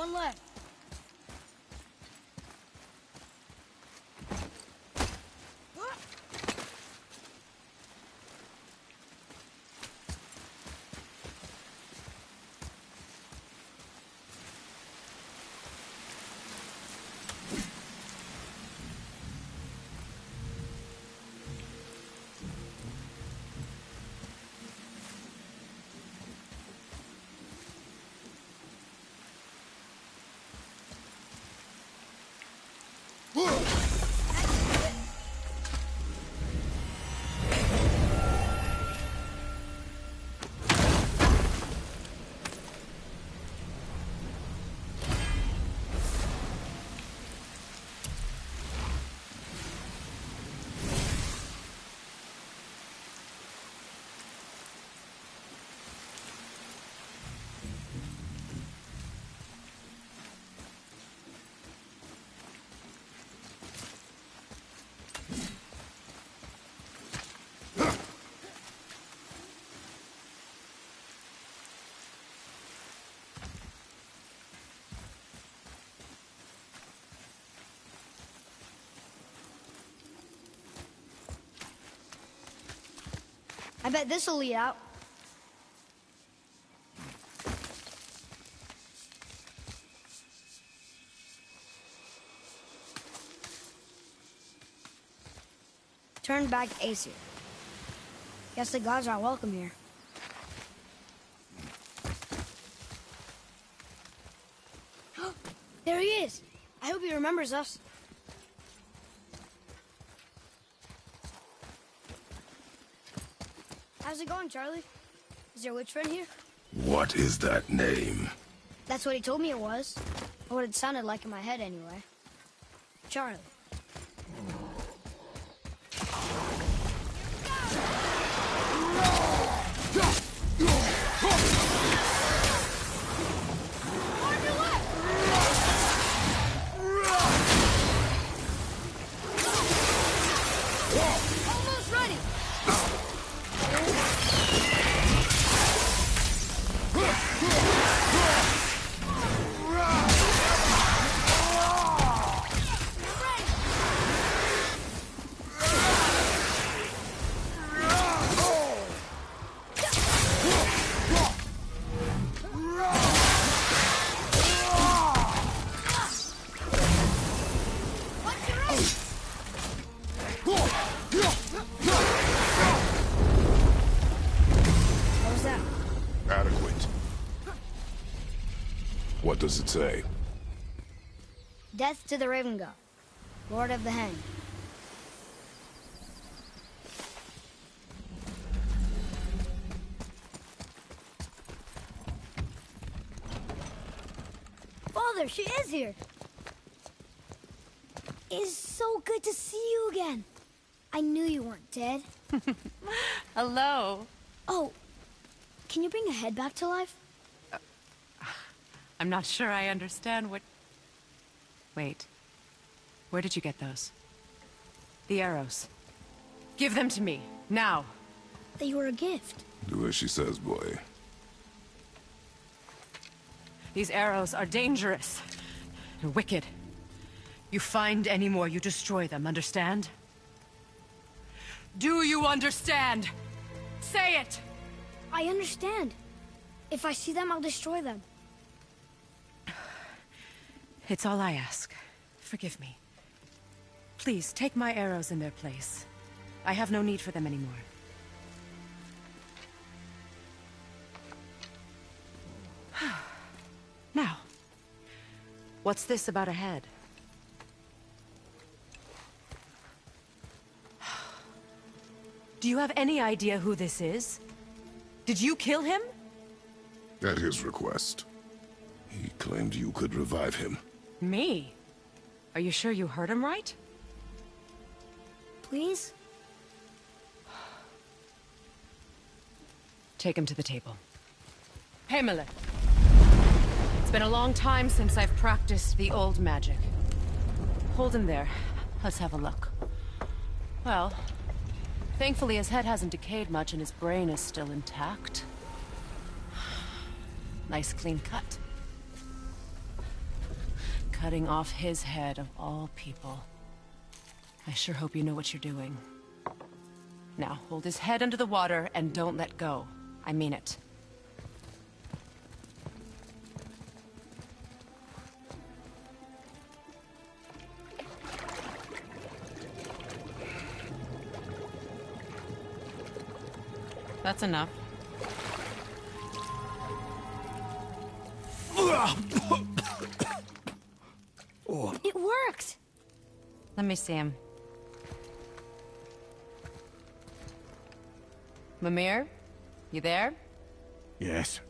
one left. I bet this'll lead out. Turn back Aesir. Guess the gods are welcome here. There he is! I hope he remembers us. How's it going, Charlie? Is your witch friend here? What is that name? That's what he told me it was. Or what it sounded like in my head, anyway. Charlie. What does it say? Death to the Raven God, Lord of the Hanged. Father, she is here! It's so good to see you again. I knew you weren't dead. Hello. Oh, can you bring a head back to life? I'm not sure I understand what... Wait. Where did you get those? The arrows. Give them to me, now. They were a gift. Do as she says, boy. These arrows are dangerous. And wicked. You find any more, you destroy them, understand? Do you understand? Say it! I understand. If I see them, I'll destroy them. It's all I ask. Forgive me. Please, take my arrows in their place. I have no need for them anymore. Now, what's this about a head? Do you have any idea who this is? Did you kill him? At his request. He claimed you could revive him. Me? Are you sure you heard him right? Please? Take him to the table. Hamlet. It's been a long time since I've practiced the old magic. Hold him there. Let's have a look. Well, thankfully his head hasn't decayed much and his brain is still intact. Nice clean cut. Cutting off his head of all people. I sure hope you know what you're doing. Now, hold his head under the water and don't let go. I mean it. That's enough. It worked! Let me see him. Mimir? You there? Yes.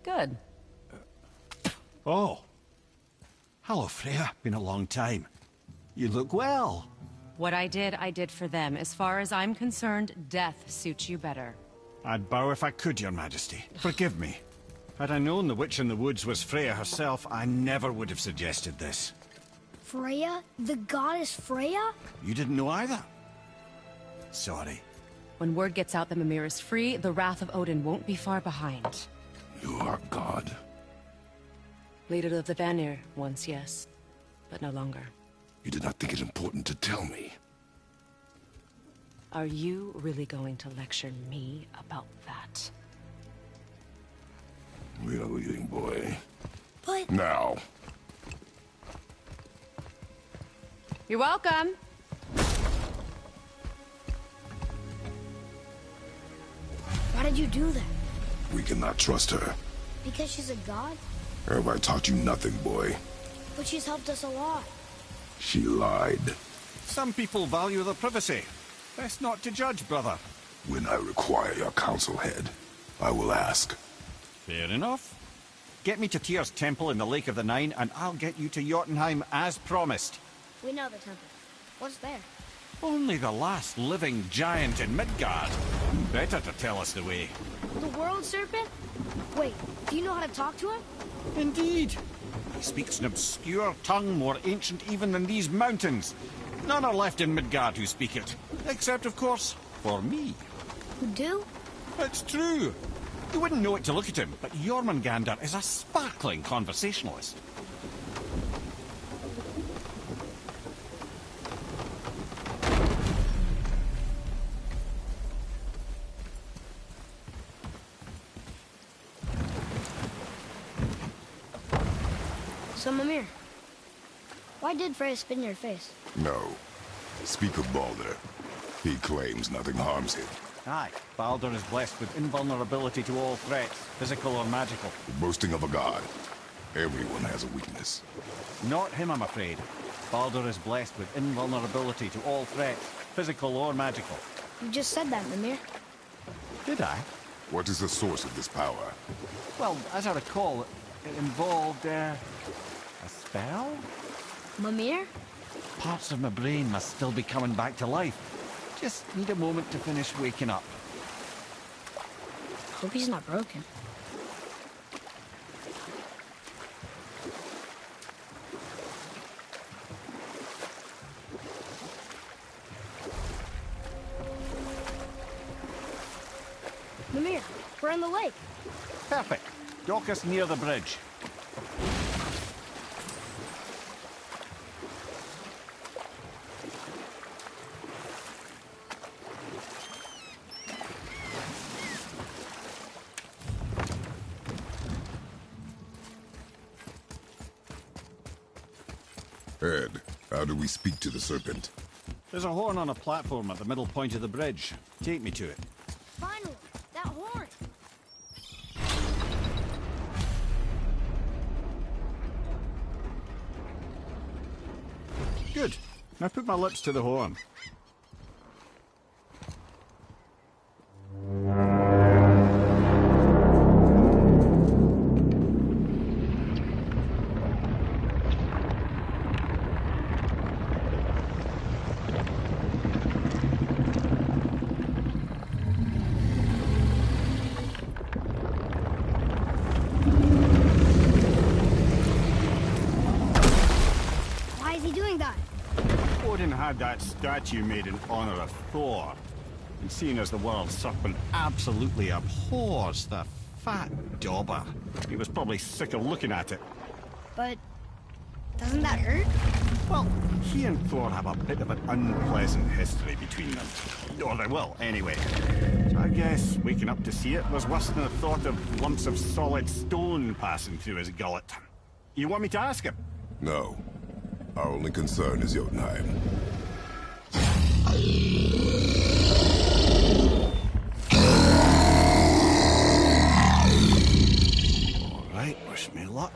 Good. Oh. Hello, Freya. Been a long time. You look well. What I did for them. As far as I'm concerned, death suits you better. I'd bow if I could, Your Majesty. Forgive me. Had I known the witch in the woods was Freya herself, I never would have suggested this. Freya? The goddess Freya? You didn't know either? Sorry. When word gets out that Mimir is free, the wrath of Odin won't be far behind. You are God. Leader of the Vanir, once yes, but no longer. You did not think it important to tell me. Are you really going to lecture me about that? We are leaving, boy. But... Now. You're welcome. Why did you do that? We cannot trust her. Because she's a god? Have I taught you nothing, boy? But she's helped us a lot. She lied. Some people value their privacy. Best not to judge, brother. When I require your council head, I will ask. Fair enough. Get me to Tyr's temple in the Lake of the Nine, and I'll get you to Jotunheim as promised. We know the temple. What's there? Only the last living giant in Midgard. Who better to tell us the way? The world serpent? Wait, do you know how to talk to him? Indeed. He speaks an obscure tongue more ancient even than these mountains. None are left in Midgard who speak it. Except, of course, for me. Who do? It's true. You wouldn't know it to look at him, but Jormungandr is a sparkling conversationalist. So, Mimir, why did Freya spit in your face? No. Speak of Baldur. He claims nothing harms him. Aye, Baldur is blessed with invulnerability to all threats, physical or magical. The boasting of a god. Everyone has a weakness. Not him, I'm afraid. Baldur is blessed with invulnerability to all threats, physical or magical. You just said that, Mimir. Did I? What is the source of this power? Well, as I recall, it involved, a spell? Mimir? Parts of my brain must still be coming back to life. Just need a moment to finish waking up. Hope he's not broken. Mimir, we're in the lake. Perfect. Dock us near the bridge. Ed, how do we speak to the serpent? There's a horn on a platform at the middle point of the bridge. Take me to it. Finally, that horn. Good. Now put my lips to the horn. Why is he doing that? Odin had that statue made in honor of Thor. And seeing as the world serpent absolutely abhors the fat dauber, he was probably sick of looking at it. But Doesn't that hurt? Well, he and Thor have a bit of an unpleasant history between them. Or they will, anyway. So I guess waking up to see it was worse than the thought of lumps of solid stone passing through his gullet. You want me to ask him? No. Our only concern is Jotunheim. Alright, wish me luck.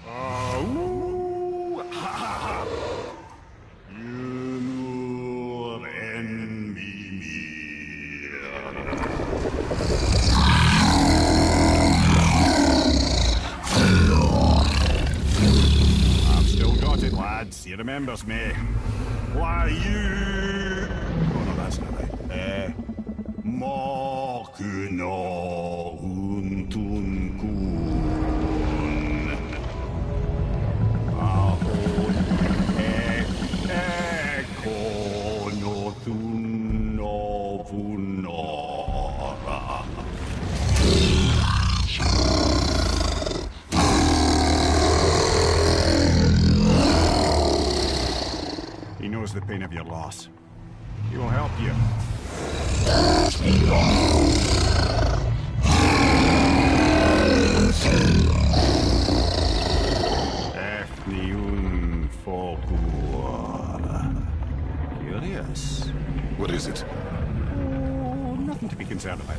Ooh, ha, ha, ha. Yunur en Mimir. I've still got it, lads. He remembers me. Why you... Oh, no, that's not right. Mokuno untun kun. Ahon eko no tun novunora. He knows the pain of your loss. He will help you. Efniun Folkur. Curious. What is it? Oh, nothing to be concerned about.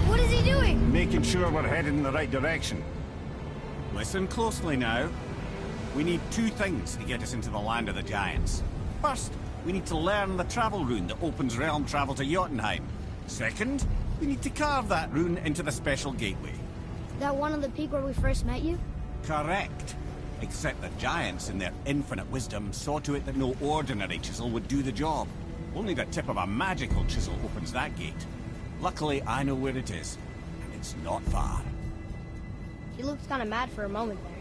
What is he doing? Making sure we're headed in the right direction. Listen closely now. We need two things to get us into the land of the giants. First, we need to learn the travel rune that opens realm travel to Jotunheim. Second, we need to carve that rune into the special gateway. That one on the peak where we first met you? Correct. Except the giants, in their infinite wisdom, saw to it that no ordinary chisel would do the job. Only the tip of a magical chisel opens that gate. Luckily, I know where it is, and it's not far. He looked kind of mad for a moment there.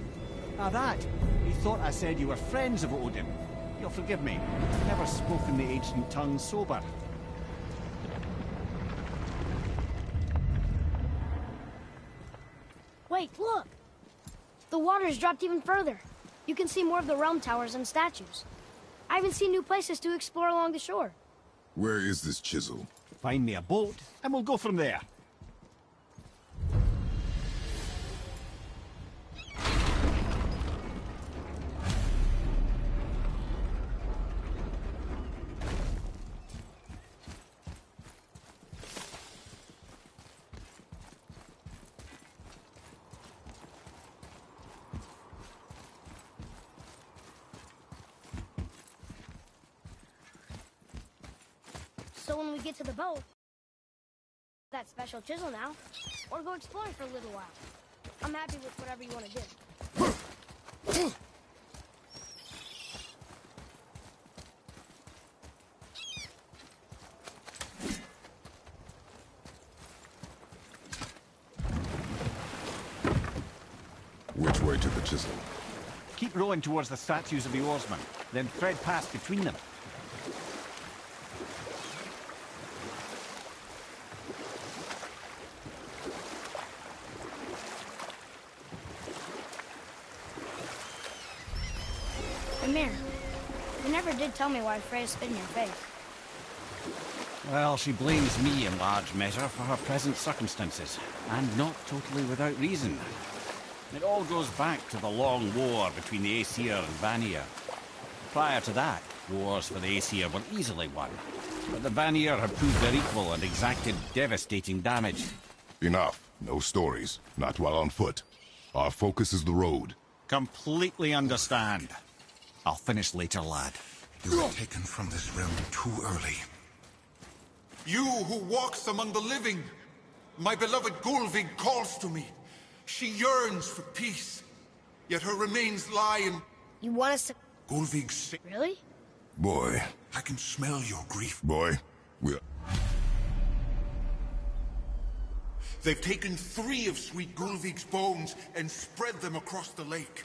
Now that, you thought I said you were friends of Odin. You'll forgive me. I've never spoken the ancient tongue sober. Wait, look! The water's dropped even further. You can see more of the realm towers and statues. I even see new places to explore along the shore. Where is this chisel? Find me a boat, and we'll go from there. So when we get to the boat, that special chisel now, or go exploring for a little while. I'm happy with whatever you want to do. Which way to the chisel? Keep rowing towards the statues of the oarsmen, then thread past between them. Amir, you never did tell me why Freya spit in your face. Well, she blames me in large measure for her present circumstances, and not totally without reason. It all goes back to the long war between the Aesir and Vanir. Prior to that, wars for the Aesir were easily won, but the Vanir had proved their equal and exacted devastating damage. Enough. No stories. Not while on foot. Our focus is the road. Completely understand. I'll finish later, lad. You were taken from this realm too early. You who walks among the living, my beloved Gulvig calls to me. She yearns for peace, yet her remains lie in... You want us to... Gulvig sick. Really? Boy. I can smell your grief. Boy. We're... They've taken 3 of sweet Gulvig's bones and spread them across the lake.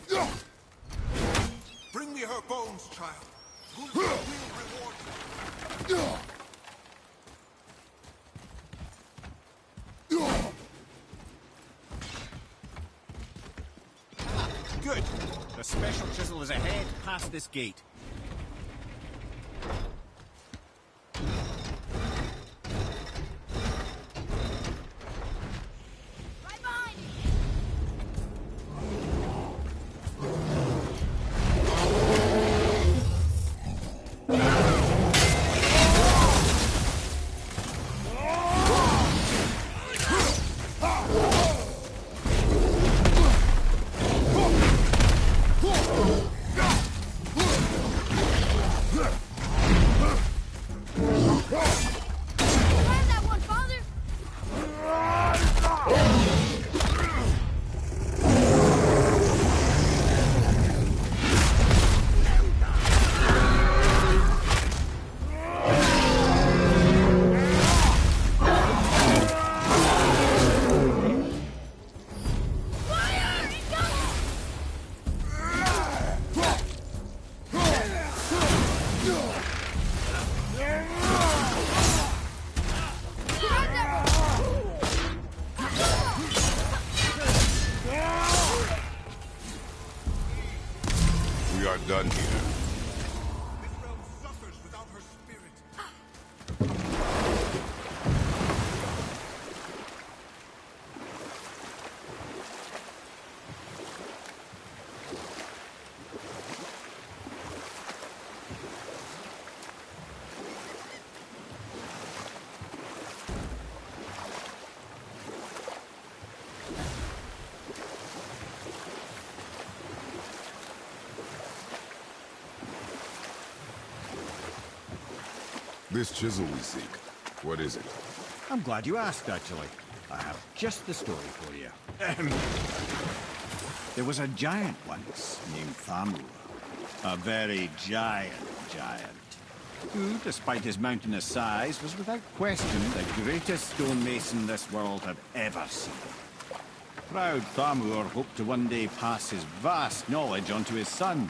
Bring me her bones, child. Gulvig will reward you. Good. The special chisel is ahead, past this gate. Right behind you. Grab that one, Father. Fire! Incoming! Grab that We are done here. This realm suffers without her spirit. This chisel we seek, what is it? I'm glad you asked, actually. I have just the story for you. There was a giant once named Thamur. A very giant, who, despite his mountainous size, was without question the greatest stonemason this world had ever seen. Proud Thamur hoped to one day pass his vast knowledge on to his son.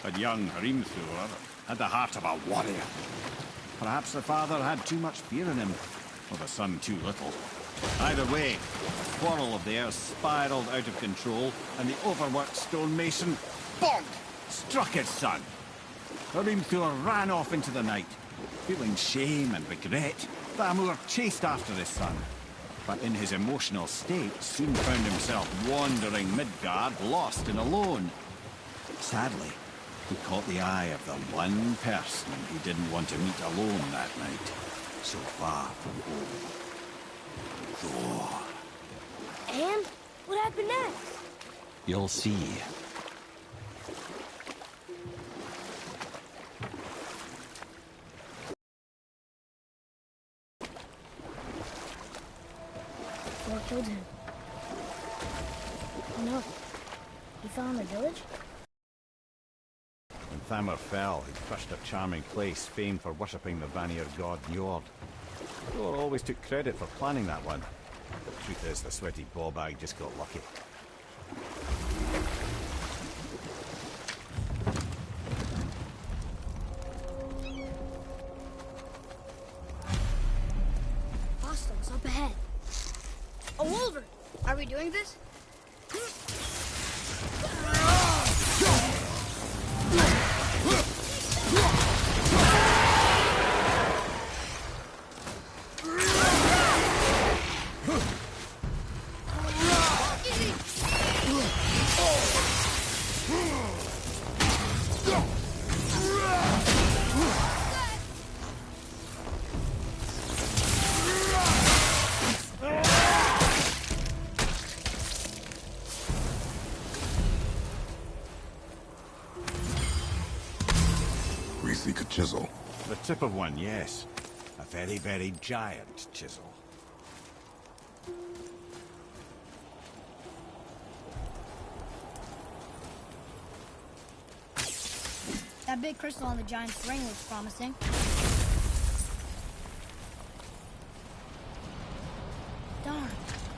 But young Hrimthur had the heart of a warrior. Perhaps the father had too much fear in him, or the son too little. Either way, the quarrel of theirs spiraled out of control, and the overworked stonemason, bonk, struck his son. Hrimthur ran off into the night. Feeling shame and regret, Thamur chased after his son. But in his emotional state, soon found himself wandering Midgard, lost and alone. Sadly, he caught the eye of the one person he didn't want to meet alone that night, so far from home. Thor. And what happened next? You'll see. Thor killed him. Oh no. He fell in the village? When Thamur fell, he crushed a charming place famed for worshipping the Vanir god Njord. Thor always took credit for planning that one. The truth is, the sweaty ballbag just got lucky. Hostiles up ahead. A wolverine! Are we doing this? We seek a chisel. The tip of one, yes. A very, very giant chisel. That big crystal on the giant's ring looks promising. Darn,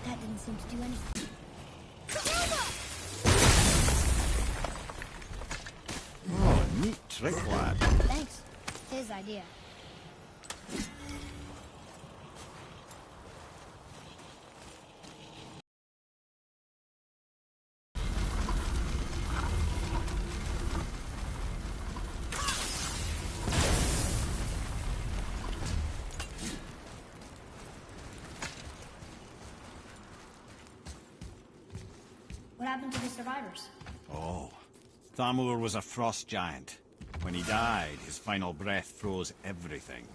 that didn't seem to do anything. Oh, neat trick, lad. Thanks. His idea. What happened to the survivors? Oh. Thamur was a frost giant. When he died, his final breath froze everything.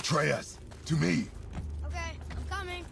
Atreus, to me. Okay, I'm coming.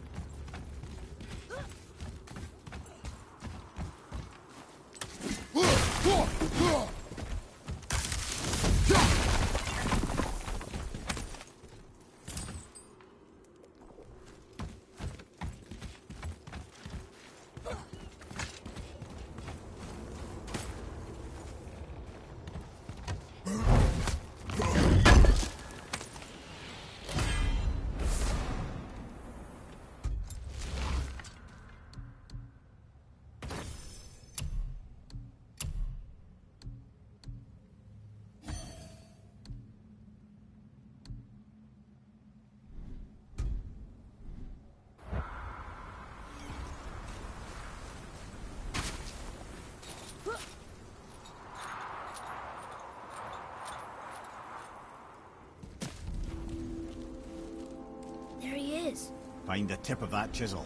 There he is. Find the tip of that chisel.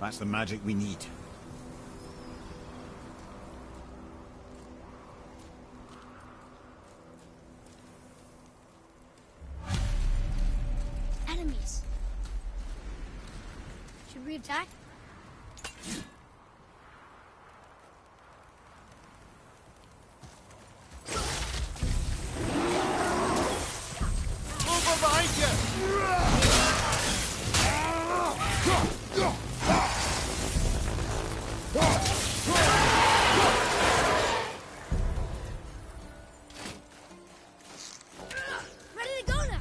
That's the magic we need. Enemies. Should we attack? Over behind you! Ready to go now.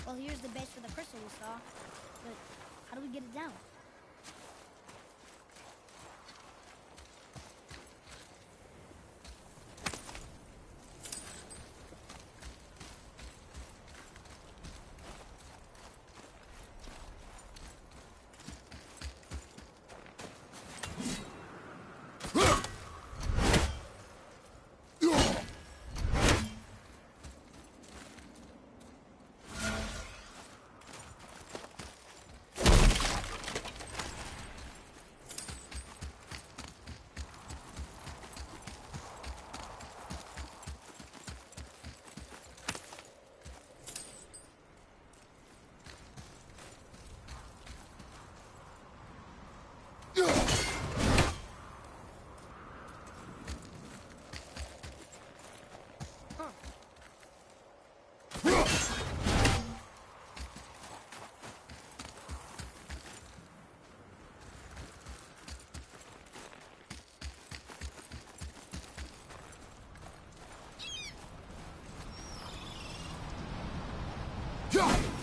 Well, here's the base for the crystal we saw. But how do we get it down? Gah!